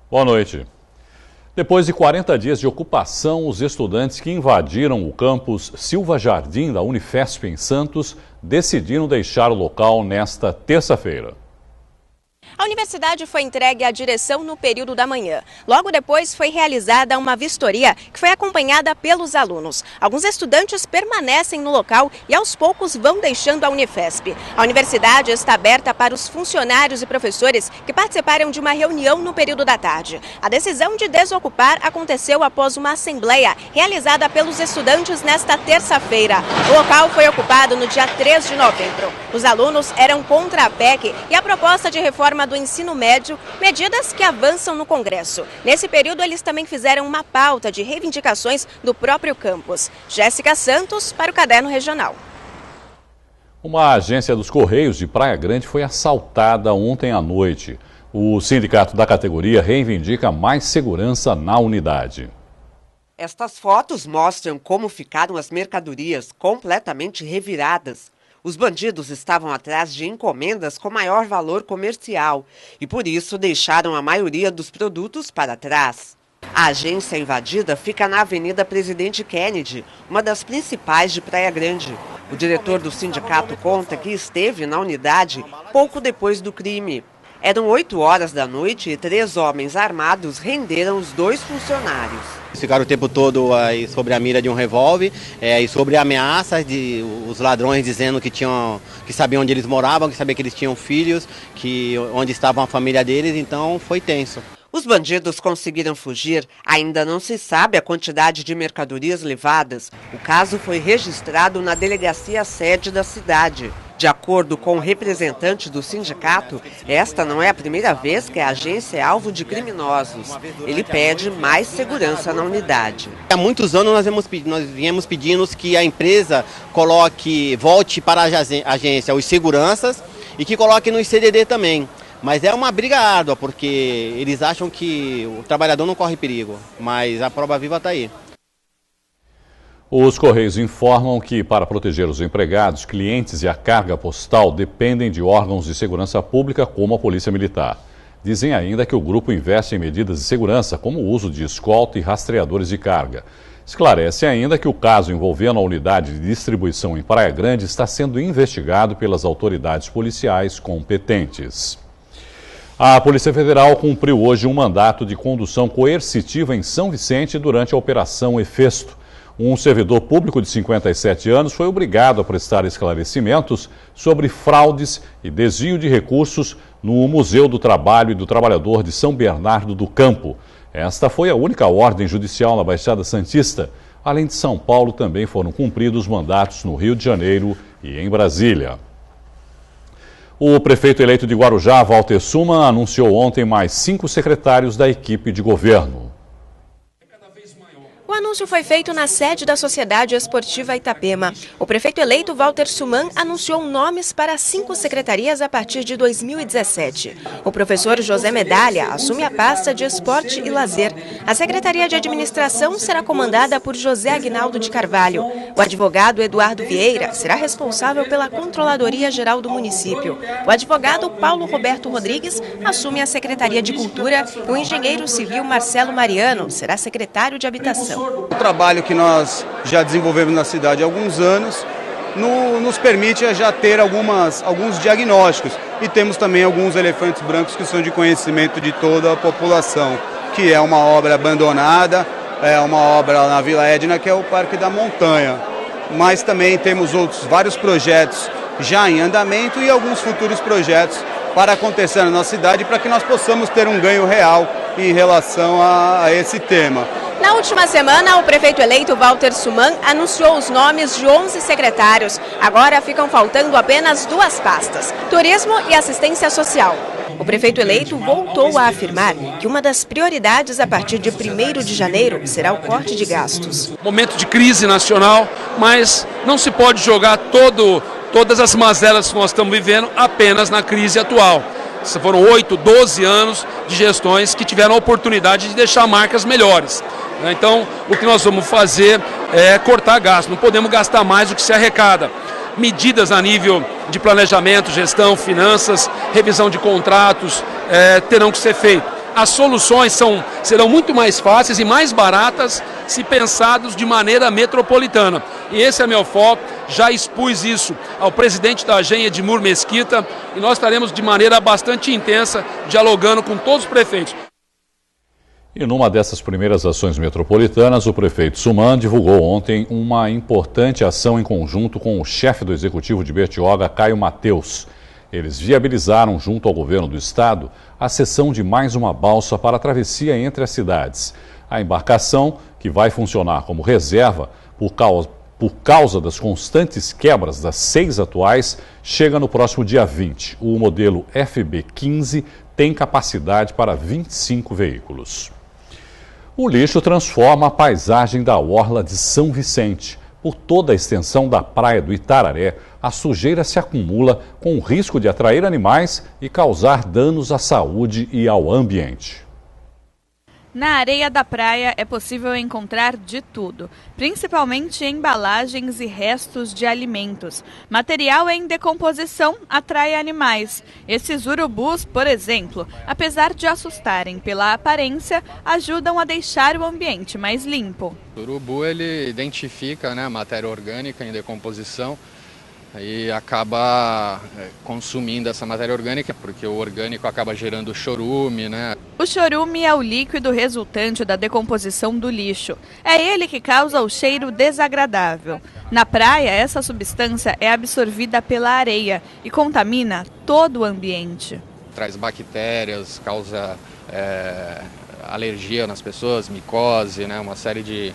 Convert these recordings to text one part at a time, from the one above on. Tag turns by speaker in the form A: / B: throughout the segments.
A: Boa noite. Depois de 40 dias de ocupação, os estudantes que invadiram o campus Silva Jardim da Unifesp em Santos decidiram deixar o local nesta terça-feira.
B: A universidade foi entregue à direção no período da manhã. Logo depois foi realizada uma vistoria que foi acompanhada pelos alunos. Alguns estudantes permanecem no local e aos poucos vão deixando a Unifesp. A universidade está aberta para os funcionários e professores que participaram de uma reunião no período da tarde. A decisão de desocupar aconteceu após uma assembleia realizada pelos estudantes nesta terça-feira. O local foi ocupado no dia 3 de novembro. Os alunos eram contra a PEC e a proposta de reforma do ensino médio, medidas que avançam no Congresso. Nesse período, eles também fizeram uma pauta de reivindicações do próprio campus. Jéssica Santos, para o Caderno Regional.
A: Uma agência dos Correios de Praia Grande foi assaltada ontem à noite. O sindicato da categoria reivindica mais segurança na unidade.
C: Estas fotos mostram como ficaram as mercadorias completamente reviradas. Os bandidos estavam atrás de encomendas com maior valor comercial e, por isso, deixaram a maioria dos produtos para trás. A agência invadida fica na Avenida Presidente Kennedy, uma das principais de Praia Grande. O diretor do sindicato conta que esteve na unidade pouco depois do crime. Eram 8 horas da noite e 3 homens armados renderam os 2 funcionários.
D: Ficaram o tempo todo aí sobre a mira de um revólver e sobre ameaças de os ladrões dizendo que sabiam onde eles moravam, que sabiam que eles tinham filhos, onde estava a família deles, então foi tenso.
C: Os bandidos conseguiram fugir, ainda não se sabe a quantidade de mercadorias levadas. O caso foi registrado na delegacia sede da cidade. De acordo com o representante do sindicato, esta não é a primeira vez que a agência é alvo de criminosos. Ele pede mais segurança na unidade.
D: Há muitos anos nós viemos pedindo que a empresa volte para a agência os seguranças e que coloque no CDD também. Mas é uma briga árdua, porque eles acham que o trabalhador não corre perigo, mas a prova viva está aí.
A: Os Correios informam que, para proteger os empregados, clientes e a carga postal dependem de órgãos de segurança pública, como a Polícia Militar. Dizem ainda que o grupo investe em medidas de segurança, como o uso de escolta e rastreadores de carga. Esclarece ainda que o caso envolvendo a unidade de distribuição em Praia Grande está sendo investigado pelas autoridades policiais competentes. A Polícia Federal cumpriu hoje um mandato de condução coercitiva em São Vicente durante a Operação Hefesto. Um servidor público de 57 anos foi obrigado a prestar esclarecimentos sobre fraudes e desvio de recursos no Museu do Trabalho e do Trabalhador de São Bernardo do Campo. Esta foi a única ordem judicial na Baixada Santista. Além de São Paulo, também foram cumpridos mandatos no Rio de Janeiro e em Brasília. O prefeito eleito de Guarujá, Walter Suman, anunciou ontem mais 5 secretários da equipe de governo.
B: O anúncio foi feito na sede da Sociedade Esportiva Itapema. O prefeito eleito, Walter Suman, anunciou nomes para 5 secretarias a partir de 2017. O professor José Medalha assume a pasta de Esporte e Lazer. A Secretaria de Administração será comandada por José Aguinaldo de Carvalho. O advogado Eduardo Vieira será responsável pela Controladoria Geral do município. O advogado Paulo Roberto Rodrigues assume a Secretaria de Cultura e o engenheiro civil Marcelo Mariano será secretário de Habitação.
E: O trabalho que nós já desenvolvemos na cidade há alguns anos nos permite já ter alguns diagnósticos. E temos também alguns elefantes brancos que são de conhecimento de toda a população, que é uma obra abandonada, é uma obra na Vila Edna, que é o Parque da Montanha. Mas também temos vários projetos já em andamento e alguns futuros projetos para acontecer na nossa cidade, para que nós possamos ter um ganho real em relação a esse tema.
B: Na última semana, o prefeito eleito Walter Suman anunciou os nomes de 11 secretários. Agora ficam faltando apenas 2 pastas: Turismo e Assistência Social. O prefeito eleito voltou a afirmar que uma das prioridades a partir de 1º de janeiro será o corte de gastos.
F: Momento de crise nacional, mas não se pode jogar todas as mazelas que nós estamos vivendo apenas na crise atual. Foram 8, 12 anos de gestões que tiveram a oportunidade de deixar marcas melhores. Então, o que nós vamos fazer é cortar gasto. Não podemos gastar mais do que se arrecada. Medidas a nível de planejamento, gestão, finanças, revisão de contratos terão que ser feitas. as soluções serão muito mais fáceis e mais baratas se pensados de maneira metropolitana. E esse é meu foco, já expus isso ao presidente da AGEM, Edmur Mesquita, e nós estaremos de maneira bastante intensa dialogando com todos os prefeitos.
A: E numa dessas primeiras ações metropolitanas, o prefeito Suman divulgou ontem uma importante ação em conjunto com o chefe do executivo de Bertioga, Caio Mateus. Eles viabilizaram, junto ao governo do estado, a cessão de mais uma balsa para a travessia entre as cidades. A embarcação, que vai funcionar como reserva por causa das constantes quebras das 6 atuais, chega no próximo dia 20. O modelo FB15 tem capacidade para 25 veículos. O lixo transforma a paisagem da orla de São Vicente. Por toda a extensão da praia do Itararé, a sujeira se acumula com o risco de atrair animais e causar danos à saúde e ao ambiente.
G: Na areia da praia é possível encontrar de tudo, principalmente embalagens e restos de alimentos. Material em decomposição atrai animais. Esses urubus, por exemplo, apesar de assustarem pela aparência, ajudam a deixar o ambiente mais limpo.
H: O urubu ele identifica, né, matéria orgânica em decomposição e acaba consumindo essa matéria orgânica, porque o orgânico acaba gerando chorume, né?
G: O chorume é o líquido resultante da decomposição do lixo. É ele que causa o cheiro desagradável. Na praia, essa substância é absorvida pela areia e contamina todo o ambiente.
H: Traz bactérias, causa alergia nas pessoas, micose, né? Uma série de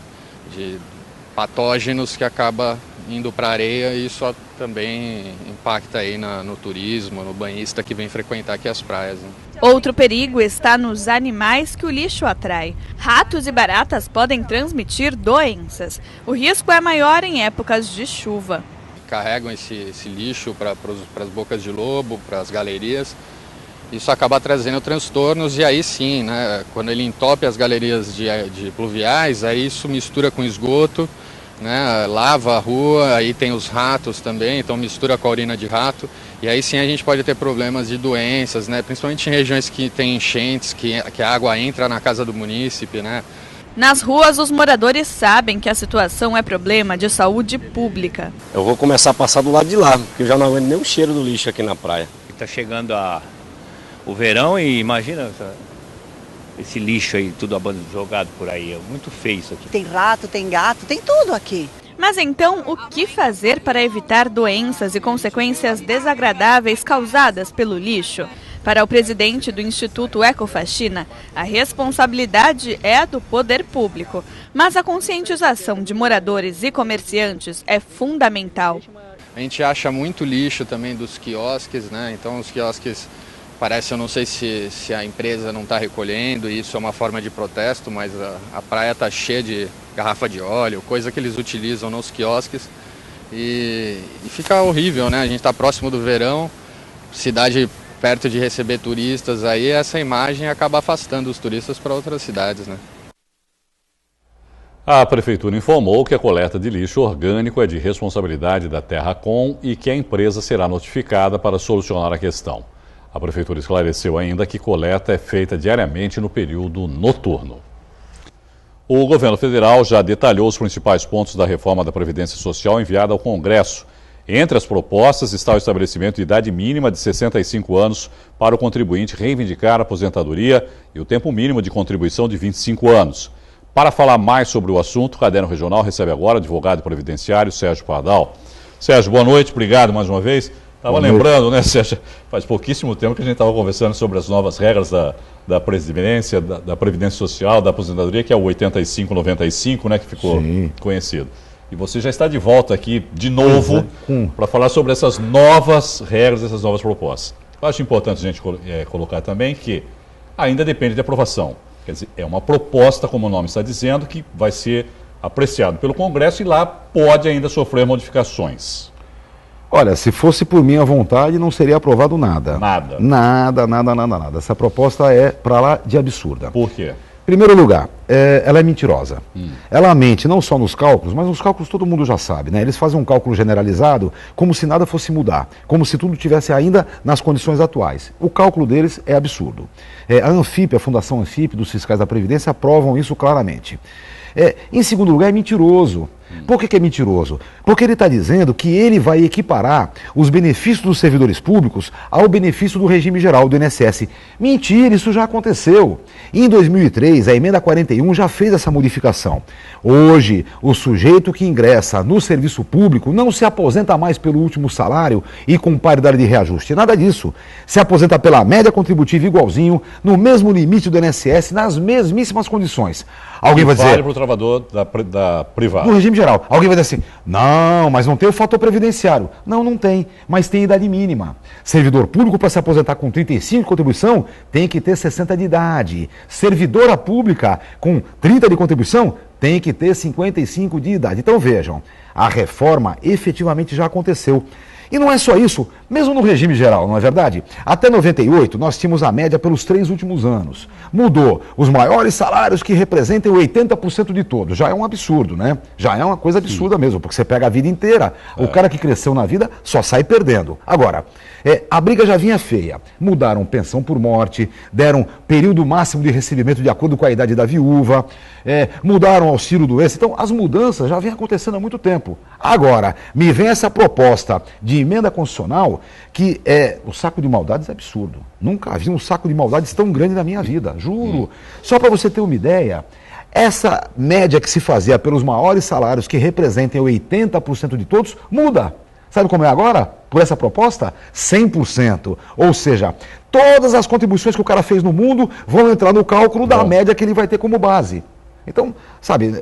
H: patógenos que acaba indo para a areia, e isso também impacta aí no turismo, no banhista que vem frequentar aqui as praias, né?
G: Outro perigo está nos animais que o lixo atrai. Ratos e baratas podem transmitir doenças. O risco é maior em épocas de chuva.
H: Carregam esse lixo para as bocas de lobo, para as galerias. Isso acaba trazendo transtornos, e aí sim, né, quando ele entope as galerias de pluviais, aí isso mistura com esgoto, né, lava a rua, aí tem os ratos também, então mistura com a urina de rato, e aí sim a gente pode ter problemas de doenças, né, principalmente em regiões que tem enchentes, que a água entra na casa do munícipe, né.
G: Nas ruas, os moradores sabem que a situação é problema de saúde pública.
I: Eu vou começar a passar do lado de lá, porque eu já não aguento nem o cheiro do lixo aqui na praia.
J: Está chegando o verão e imagina esse lixo aí, tudo jogado por aí, é muito feio isso aqui.
K: Tem rato, tem gato, tem tudo aqui.
G: Mas então, o que fazer para evitar doenças e consequências desagradáveis causadas pelo lixo? Para o presidente do Instituto Ecofaxina, a responsabilidade é do poder público, mas a conscientização de moradores e comerciantes é fundamental.
H: A gente acha muito lixo também dos quiosques, né? Então os quiosques parece, eu não sei se a empresa não está recolhendo, e isso é uma forma de protesto, mas a praia está cheia de garrafa de óleo, coisa que eles utilizam nos quiosques, e fica horrível, né? A gente está próximo do verão, cidade perto de receber turistas, aí essa imagem acaba afastando os turistas para outras cidades, né?
A: A Prefeitura informou que a coleta de lixo orgânico é de responsabilidade da Terracom e que a empresa será notificada para solucionar a questão. A Prefeitura esclareceu ainda que coleta é feita diariamente no período noturno. O governo federal já detalhou os principais pontos da reforma da Previdência Social enviada ao Congresso. Entre as propostas está o estabelecimento de idade mínima de 65 anos para o contribuinte reivindicar a aposentadoria e o tempo mínimo de contribuição de 25 anos. Para falar mais sobre o assunto, o Caderno Regional recebe agora o advogado previdenciário Sérgio Pardal. Sérgio, boa noite, obrigado mais uma vez. Estava lembrando, né, Sérgio, faz pouquíssimo tempo que a gente estava conversando sobre as novas regras da Previdência, da Previdência Social, da aposentadoria, que é o 85-95, né, que ficou conhecido. E você já está de volta aqui de novo para falar sobre essas novas regras, essas novas propostas. Eu acho importante a gente colocar também que ainda depende de aprovação. Quer dizer, é uma proposta, como o nome está dizendo, que vai ser apreciado pelo Congresso e lá pode ainda sofrer modificações.
L: Olha, se fosse por minha vontade, não seria aprovado nada.
A: Nada?
L: Nada. Essa proposta é para lá de absurda.
A: Por quê?
L: primeiro lugar, ela é mentirosa. Ela mente não só nos cálculos, mas nos cálculos todo mundo já sabe, né? Eles fazem um cálculo generalizado como se nada fosse mudar, como se tudo estivesse ainda nas condições atuais. O cálculo deles é absurdo. A Anfip, a Fundação Anfip, dos fiscais da Previdência, aprovam isso claramente. Em segundo lugar, é mentiroso. Por que é mentiroso? Porque ele está dizendo que ele vai equiparar os benefícios dos servidores públicos ao benefício do regime geral do INSS. Mentira, isso já aconteceu. Em 2003, a emenda 41 já fez essa modificação. Hoje, o sujeito que ingressa no serviço público não se aposenta mais pelo último salário e com paridade de reajuste. Nada disso. Se aposenta pela média contributiva igualzinho, no mesmo limite do INSS, nas mesmíssimas condições. Alguém vai dizer...
A: Vale para o trabalhador da privada.
L: Do regime geral. Alguém vai dizer assim, não, mas não tem o fator previdenciário. Não, não tem, mas tem idade mínima. Servidor público para se aposentar com 35 de contribuição tem que ter 60 de idade. Servidora pública com 30 de contribuição tem que ter 55 de idade. Então vejam, a reforma efetivamente já aconteceu. E não é só isso, mesmo no regime geral, não é verdade? Até 98, nós tínhamos a média pelos 3 últimos anos. Mudou. Os maiores salários que representam 80% de todos. Já é um absurdo, né? Já é uma coisa absurda mesmo, porque você pega a vida inteira. O cara que cresceu na vida só sai perdendo. Agora, a briga já vinha feia. Mudaram pensão por morte, deram período máximo de recebimento de acordo com a idade da viúva, mudaram auxílio doença. Então, as mudanças já vêm acontecendo há muito tempo. Agora, me vem essa proposta de emenda constitucional que o saco de maldades é absurdo. Nunca vi um saco de maldades tão grande na minha vida, juro. Só para você ter uma ideia, essa média que se fazia pelos maiores salários, que representem 80% de todos, muda. Sabe como é agora? Por essa proposta? 100%. Ou seja, todas as contribuições que o cara fez no mundo vão entrar no cálculo da média que ele vai ter como base. Então, sabe,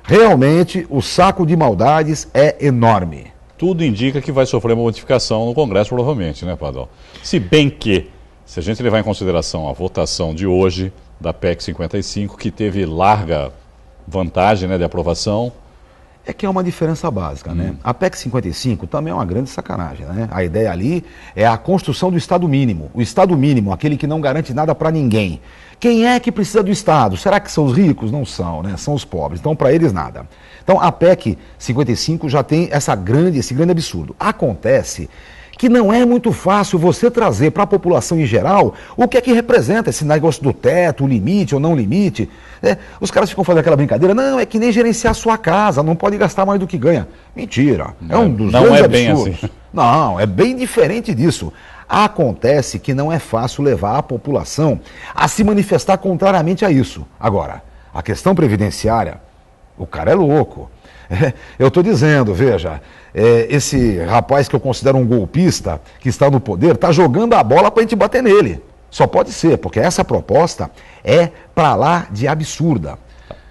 L: realmente o saco de maldades é enorme.
A: Tudo indica que vai sofrer uma modificação no Congresso, provavelmente, né, Pardal? Se bem que, se a gente levar em consideração a votação de hoje da PEC 55, que teve larga vantagem, né, de aprovação...
L: É que é uma diferença básica, né? A PEC 55 também é uma grande sacanagem, né? A ideia ali é a construção do Estado mínimo. O Estado mínimo, aquele que não garante nada para ninguém. Quem é que precisa do Estado? Será que são os ricos? Não são, né? São os pobres. Então, para eles, nada. Então, a PEC 55 já tem esse grande absurdo. Acontece que não é muito fácil você trazer para a população em geral o que é que representa esse negócio do teto, o limite ou não limite. Os caras ficam fazendo aquela brincadeira, não, é que nem gerenciar a sua casa, não pode gastar mais do que ganha. Mentira, é um dos grandes absurdos. Assim. Não, é bem diferente disso. Acontece que não é fácil levar a população a se manifestar contrariamente a isso. Agora, a questão previdenciária, o cara é louco. Eu estou dizendo, veja, esse rapaz que eu considero um golpista, que está no poder, está jogando a bola para a gente bater nele. Só pode ser, porque essa proposta é para lá de absurda.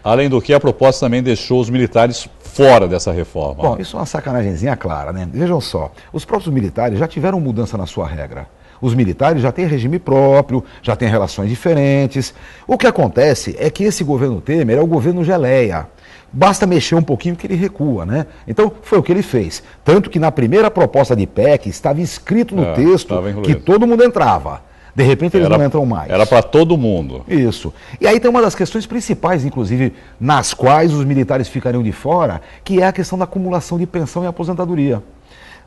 A: Além do que, a proposta também deixou os militares fora dessa reforma.
L: Bom, isso é uma sacanagemzinha clara, né? Vejam só, os próprios militares já tiveram mudança na sua regra. Os militares já têm regime próprio, já têm relações diferentes. O que acontece é que esse governo Temer é o governo geleia. Basta mexer um pouquinho que ele recua, né? Então, foi o que ele fez. Tanto que na primeira proposta de PEC estava escrito no texto que todo mundo entrava. De repente eles não entram mais.
A: Era para todo mundo.
L: Isso. E aí tem uma das questões principais, inclusive, nas quais os militares ficariam de fora, que é a questão da acumulação de pensão e aposentadoria.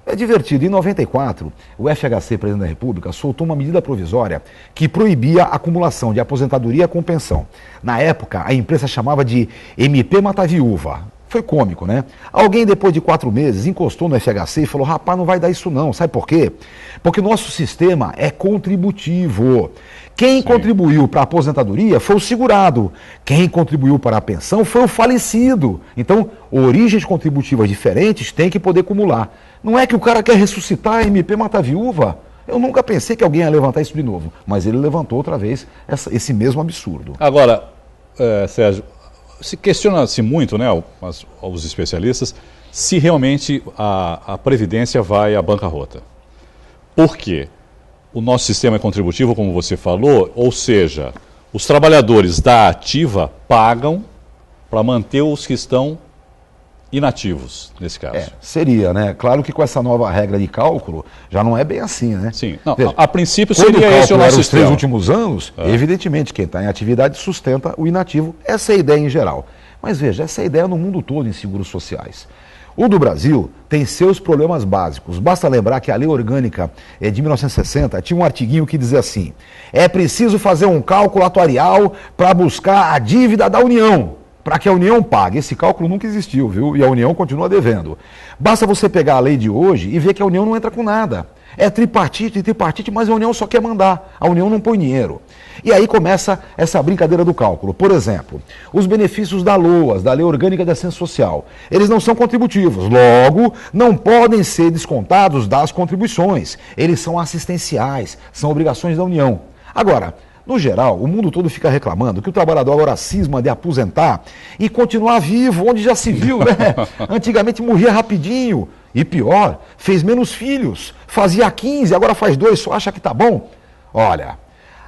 L: É divertido. Em 94, o FHC, presidente da República, soltou uma medida provisória que proibia a acumulação de aposentadoria com pensão. Na época, a imprensa chamava de MP Mata Viúva. Foi cômico, né? Alguém, depois de 4 meses, encostou no FHC e falou, rapaz, não vai dar isso não. Sabe por quê? Porque o nosso sistema é contributivo. Quem contribuiu para a aposentadoria foi o segurado. Quem contribuiu para a pensão foi o falecido. Então, origens contributivas diferentes têm que poder acumular. Não é que o cara quer ressuscitar a MP Mata Viúva. Eu nunca pensei que alguém ia levantar isso de novo. Mas ele levantou outra vez esse mesmo absurdo.
A: Agora, Sérgio, se questiona-se muito, né, os especialistas, se realmente a Previdência vai à bancarrota. Por quê? O nosso sistema é contributivo, como você falou, ou seja, os trabalhadores da ativa pagam para manter os que estão inativos nesse caso.
L: Seria, né? Claro que com essa nova regra de cálculo, já não é bem assim, né?
A: Sim. Não,
L: Veja,
A: a princípio
L: quando
A: seria esse o nosso
L: os 3
A: sistema.
L: últimos anos, evidentemente, quem está em atividade sustenta o inativo. Essa é a ideia em geral. Mas veja, essa é a ideia no mundo todo em seguros sociais. O do Brasil tem seus problemas básicos. Basta lembrar que a Lei Orgânica de 1960 tinha um artiguinho que dizia assim: é preciso fazer um cálculo atuarial para buscar a dívida da União, para que a União pague. Esse cálculo nunca existiu, viu? E a União continua devendo. Basta você pegar a lei de hoje e ver que a União não entra com nada. É tripartite, mas a União só quer mandar. A União não põe dinheiro. E aí começa essa brincadeira do cálculo. Por exemplo, os benefícios da LOAS, da Lei Orgânica de Assistência Social, eles não são contributivos. Logo, não podem ser descontados das contribuições. Eles são assistenciais, são obrigações da União. Agora, no geral, o mundo todo fica reclamando que o trabalhador agora cisma de aposentar e continuar vivo, onde já se viu, né? Antigamente morria rapidinho. E pior, fez menos filhos, fazia 15, agora faz 2, só acha que tá bom? Olha,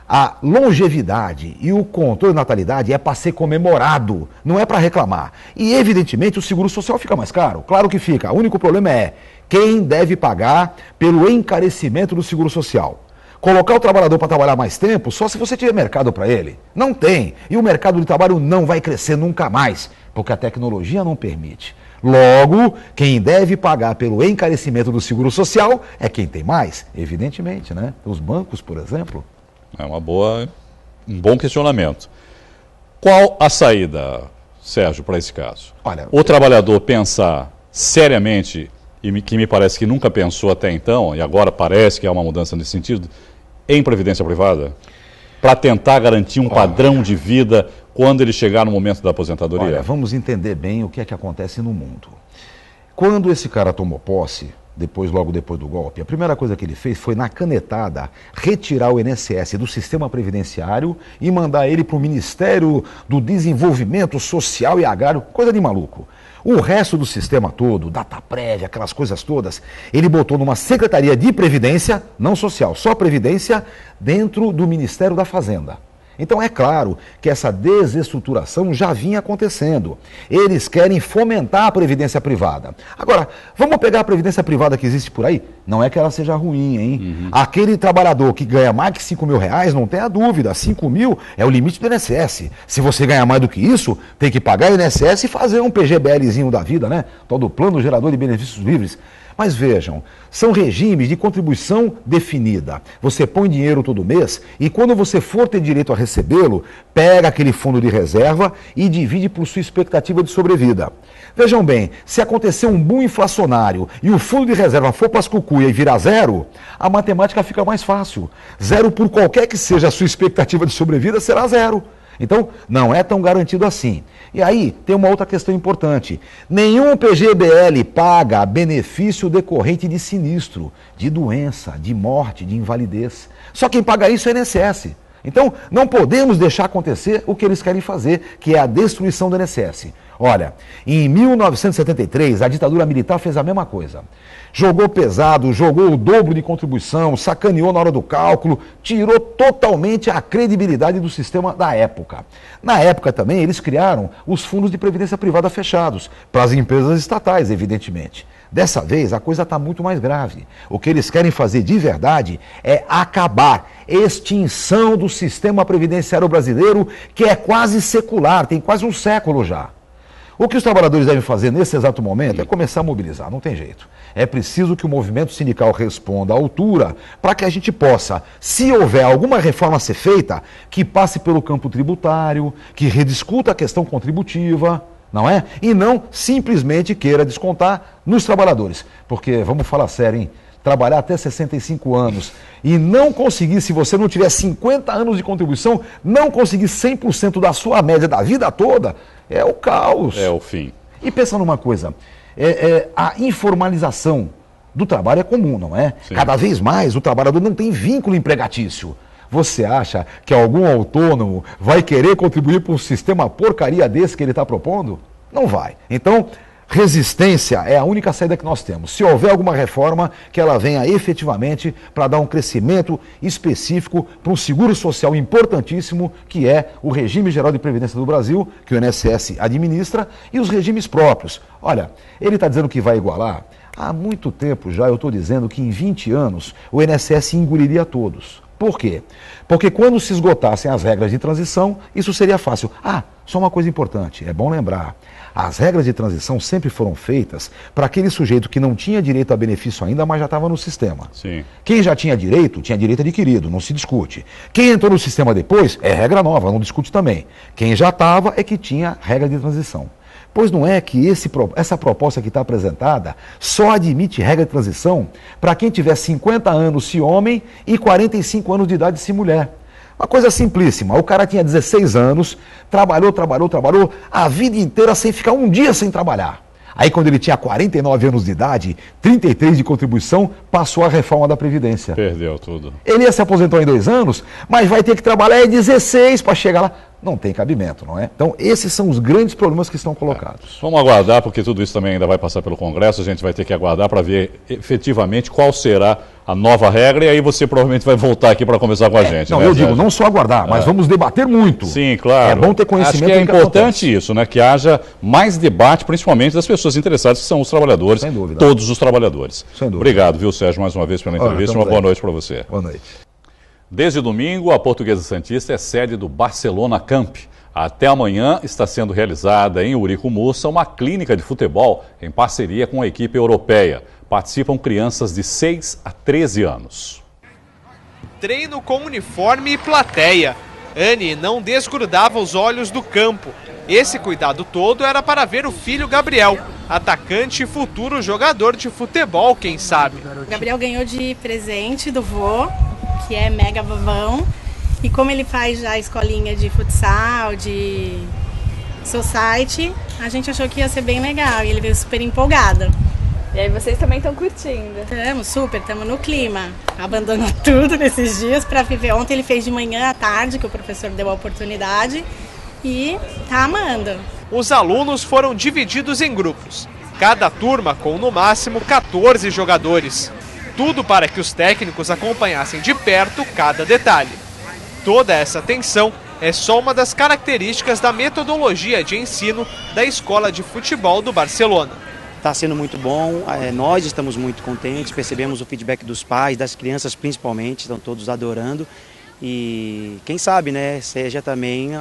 L: a longevidade e o controle de natalidade é para ser comemorado, não é para reclamar. E evidentemente o seguro social fica mais caro, claro que fica. O único problema é quem deve pagar pelo encarecimento do seguro social. Colocar o trabalhador para trabalhar mais tempo só se você tiver mercado para ele. Não tem. E o mercado de trabalho não vai crescer nunca mais, porque a tecnologia não permite. Logo, quem deve pagar pelo encarecimento do seguro social é quem tem mais, evidentemente, né? Os bancos, por exemplo.
A: É um bom questionamento. Qual a saída, Sérgio, para esse caso?
L: Olha,
A: o trabalhador pensar seriamente, e que me parece que nunca pensou até então, e agora parece que há uma mudança nesse sentido, em previdência privada, para tentar garantir um padrão de vida quando ele chegar no momento da aposentadoria?
L: Olha, vamos entender bem o que é que acontece no mundo. Quando esse cara tomou posse, logo depois do golpe, a primeira coisa que ele fez foi, na canetada, retirar o INSS do sistema previdenciário e mandar ele para o Ministério do Desenvolvimento Social e Agrário, coisa de maluco. O resto do sistema todo, Dataprévia, aquelas coisas todas, ele botou numa Secretaria de Previdência, não social, só Previdência, dentro do Ministério da Fazenda. Então é claro que essa desestruturação já vinha acontecendo. Eles querem fomentar a previdência privada. Agora, vamos pegar a previdência privada que existe por aí? Não é que ela seja ruim, hein? Aquele trabalhador que ganha mais que 5 mil reais, não tenha dúvida, 5 mil é o limite do INSS. Se você ganhar mais do que isso, tem que pagar o INSS e fazer um PGBLzinho da vida, né? Todo Plano Gerador de Benefícios Livres. Mas vejam, são regimes de contribuição definida. Você põe dinheiro todo mês e quando você for ter direito a recebê-lo, pega aquele fundo de reserva e divide por sua expectativa de sobrevida. Vejam bem, se acontecer um boom inflacionário e o fundo de reserva for para as cucuia e virar zero, a matemática fica mais fácil. Zero por qualquer que seja a sua expectativa de sobrevida será zero. Então, não é tão garantido assim. E aí, tem uma outra questão importante. Nenhum PGBL paga benefício decorrente de sinistro, de doença, de morte, de invalidez. Só quem paga isso é o INSS. Então, não podemos deixar acontecer o que eles querem fazer, que é a destruição do INSS. Olha, em 1973, a ditadura militar fez a mesma coisa. Jogou pesado, jogou o dobro de contribuição, sacaneou na hora do cálculo, tirou totalmente a credibilidade do sistema da época. Na época também, eles criaram os fundos de previdência privada fechados, para as empresas estatais, evidentemente. Dessa vez, a coisa está muito mais grave. O que eles querem fazer de verdade é acabar, extinção do sistema previdenciário brasileiro, que é quase secular, tem quase um século já. O que os trabalhadores devem fazer nesse exato momento é começar a mobilizar, não tem jeito. É preciso que o movimento sindical responda à altura para que a gente possa, se houver alguma reforma a ser feita, que passe pelo campo tributário, que rediscuta a questão contributiva, não é? E não simplesmente queira descontar nos trabalhadores. Porque, vamos falar sério, hein? Trabalhar até 65 anos e não conseguir, se você não tiver 50 anos de contribuição, não conseguir 100% da sua média da vida toda, é o caos.
A: É o fim.
L: E pensa numa coisa, a informalização do trabalho é comum, não é?
A: Sim.
L: Cada vez mais o trabalhador não tem vínculo empregatício. Você acha que algum autônomo vai querer contribuir para um sistema porcaria desse que ele está propondo? Não vai. Então, resistência é a única saída que nós temos. Se houver alguma reforma, que ela venha efetivamente para dar um crescimento específico para um seguro social importantíssimo, que é o Regime Geral de Previdência do Brasil, que o INSS administra, e os regimes próprios. Olha, ele está dizendo que vai igualar. Há muito tempo já eu estou dizendo que em 20 anos o INSS engoliria todos. Por quê? Porque quando se esgotassem as regras de transição, isso seria fácil. Só uma coisa importante, é bom lembrar. As regras de transição sempre foram feitas para aquele sujeito que não tinha direito a benefício ainda, mas já estava no sistema.
A: Sim.
L: Quem já tinha direito adquirido, não se discute. Quem entrou no sistema depois, é regra nova, não discute também. Quem já estava é que tinha regra de transição. Pois não é que essa proposta que está apresentada só admite regra de transição para quem tiver 50 anos se homem e 45 anos de idade se mulher. Uma coisa simplíssima, o cara tinha 16 anos, trabalhou a vida inteira sem ficar um dia sem trabalhar. Aí quando ele tinha 49 anos de idade, 33 de contribuição, passou a reforma da Previdência.
A: Perdeu tudo.
L: Ele ia se aposentar em 2 anos, mas vai ter que trabalhar em 16 para chegar lá. Não tem cabimento, não é? Então, esses são os grandes problemas que estão colocados.
A: Vamos aguardar, porque tudo isso também ainda vai passar pelo Congresso, a gente vai ter que aguardar para ver efetivamente qual será a nova regra, e aí você provavelmente vai voltar aqui para conversar com a gente.
L: Não,
A: né,
L: eu digo, não só aguardar, mas vamos debater muito.
A: Sim, claro.
L: É bom ter conhecimento.
A: Acho que é importante isso, né? Que haja mais debate, principalmente das pessoas interessadas, que são os trabalhadores,
L: sem dúvida.
A: Todos os trabalhadores.
L: Sem dúvida.
A: Obrigado, viu, Sérgio, mais uma vez pela entrevista. Uma boa noite para você.
L: Boa noite.
A: Desde domingo, a Portuguesa Santista é sede do Barcelona Camp. Até amanhã está sendo realizada em Eurico Mussa uma clínica de futebol em parceria com a equipe europeia. Participam crianças de 6 a 13 anos.
M: Treino com uniforme e plateia. Anne não desgrudava os olhos do campo. Esse cuidado todo era para ver o filho Gabriel, atacante e futuro jogador de futebol, quem sabe.
N: O Gabriel ganhou de presente do vô, que é mega vovão. E como ele faz já a escolinha de futsal, de society, a gente achou que ia ser bem legal e ele veio super empolgado.
G: E aí vocês também estão curtindo?
N: Estamos no clima. Abandonou tudo nesses dias para viver. Ontem ele fez de manhã à tarde, que o professor deu a oportunidade, e tá amando.
M: Os alunos foram divididos em grupos, cada turma com no máximo 14 jogadores. Tudo para que os técnicos acompanhassem de perto cada detalhe. Toda essa atenção é só uma das características da metodologia de ensino da Escola de Futebol do Barcelona.
O: Está sendo muito bom, nós estamos muito contentes, percebemos o feedback dos pais, das crianças principalmente, estão todos adorando. E quem sabe, né, seja também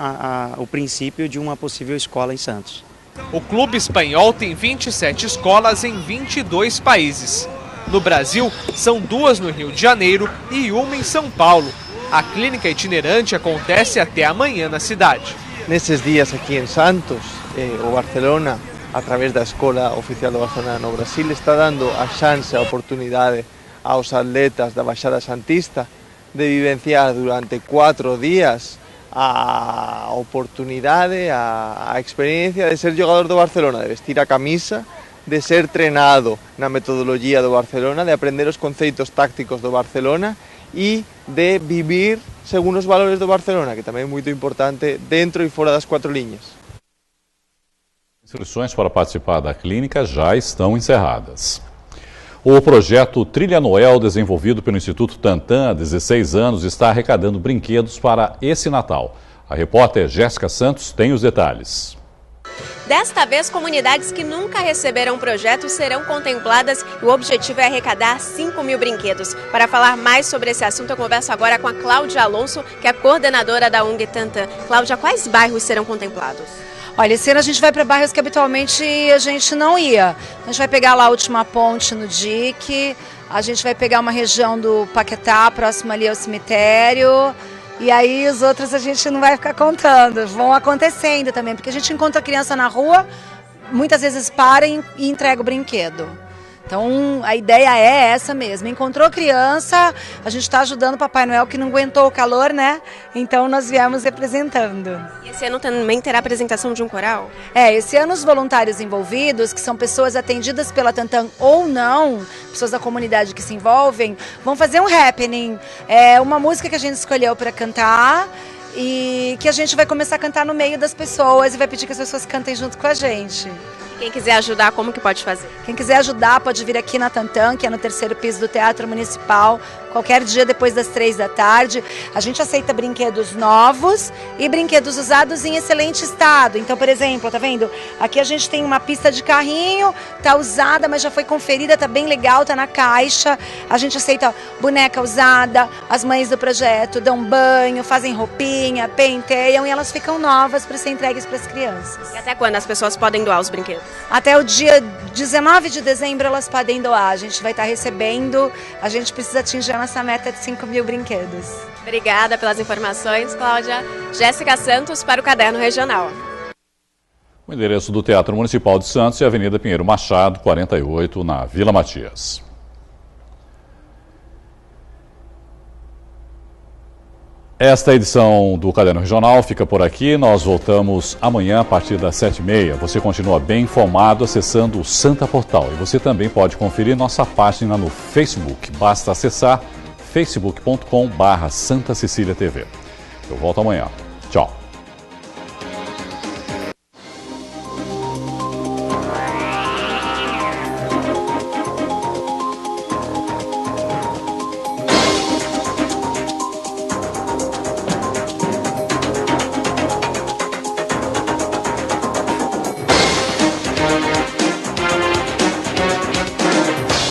O: o princípio de uma possível escola em Santos.
M: O clube espanhol tem 27 escolas em 22 países. No Brasil, são 2 no Rio de Janeiro e 1 em São Paulo. A clínica itinerante acontece até amanhã na cidade.
P: Nesses dias aqui em Santos, o Barcelona, através da Escola Oficial do Barcelona no Brasil, está dando a chance, a oportunidade aos atletas da Baixada Santista de vivenciar durante 4 dias a oportunidade, a experiencia de ser jogador do Barcelona, de vestir a camisa, de ser treinado na metodologia do Barcelona, de aprender os conceitos tácticos do Barcelona e de vivir segundo os valores do Barcelona, que também é muito importante dentro e fora das 4 linhas.
A: Inscrições para participar da clínica já estão encerradas. O projeto Trilha Noel, desenvolvido pelo Instituto Tantan há 16 anos, está arrecadando brinquedos para esse Natal. A repórter Jéssica Santos tem os detalhes.
B: Desta vez, comunidades que nunca receberam projetos serão contempladas e o objetivo é arrecadar 5.000 brinquedos. Para falar mais sobre esse assunto, eu converso agora com a Cláudia Alonso, que é coordenadora da ONG Tantan. Cláudia, quais bairros serão contemplados?
Q: Olha, esse ano a gente vai para bairros que habitualmente a gente não ia. A gente vai pegar lá a Última Ponte no Dique, a gente vai pegar uma região do Paquetá, próximo ali ao cemitério. E aí os outros a gente não vai ficar contando, vão acontecendo também, porque a gente encontra criança na rua, muitas vezes para e entrega o brinquedo. Então a ideia é essa mesmo, encontrou criança, a gente está ajudando o Papai Noel que não aguentou o calor, né? Então nós viemos representando.
B: E esse ano também terá apresentação de um coral?
Q: Esse ano os voluntários envolvidos, que são pessoas atendidas pela Tantan ou não, pessoas da comunidade que se envolvem, vão fazer um happening, uma música que a gente escolheu para cantar e que a gente vai começar a cantar no meio das pessoas e vai pedir que as pessoas cantem junto com a gente.
B: Quem quiser ajudar, como que pode fazer?
Q: Quem quiser ajudar pode vir aqui na Tantan, que é no 3º piso do Teatro Municipal, qualquer dia depois das 3 da tarde. A gente aceita brinquedos novos e brinquedos usados em excelente estado. Então, por exemplo, tá vendo? Aqui a gente tem uma pista de carrinho, tá usada, mas já foi conferida, tá bem legal, tá na caixa. A gente aceita boneca usada, as mães do projeto dão banho, fazem roupinha, penteiam e elas ficam novas para ser entregues para as crianças.
B: E até quando as pessoas podem doar os brinquedos?
Q: Até o dia 19 de dezembro elas podem doar. A gente vai estar recebendo, a gente precisa atingir a nossa meta de 5.000 brinquedos.
B: Obrigada pelas informações, Cláudia. Jéssica Santos para o Caderno Regional.
A: O endereço do Teatro Municipal de Santos é Avenida Pinheiro Machado, 48, na Vila Matias. Esta edição do Caderno Regional fica por aqui. Nós voltamos amanhã a partir das 7h30. Você continua bem informado acessando o Santa Portal. E você também pode conferir nossa página no Facebook. Basta acessar facebook.com/Santa Cecília TV. Eu volto amanhã. Tchau.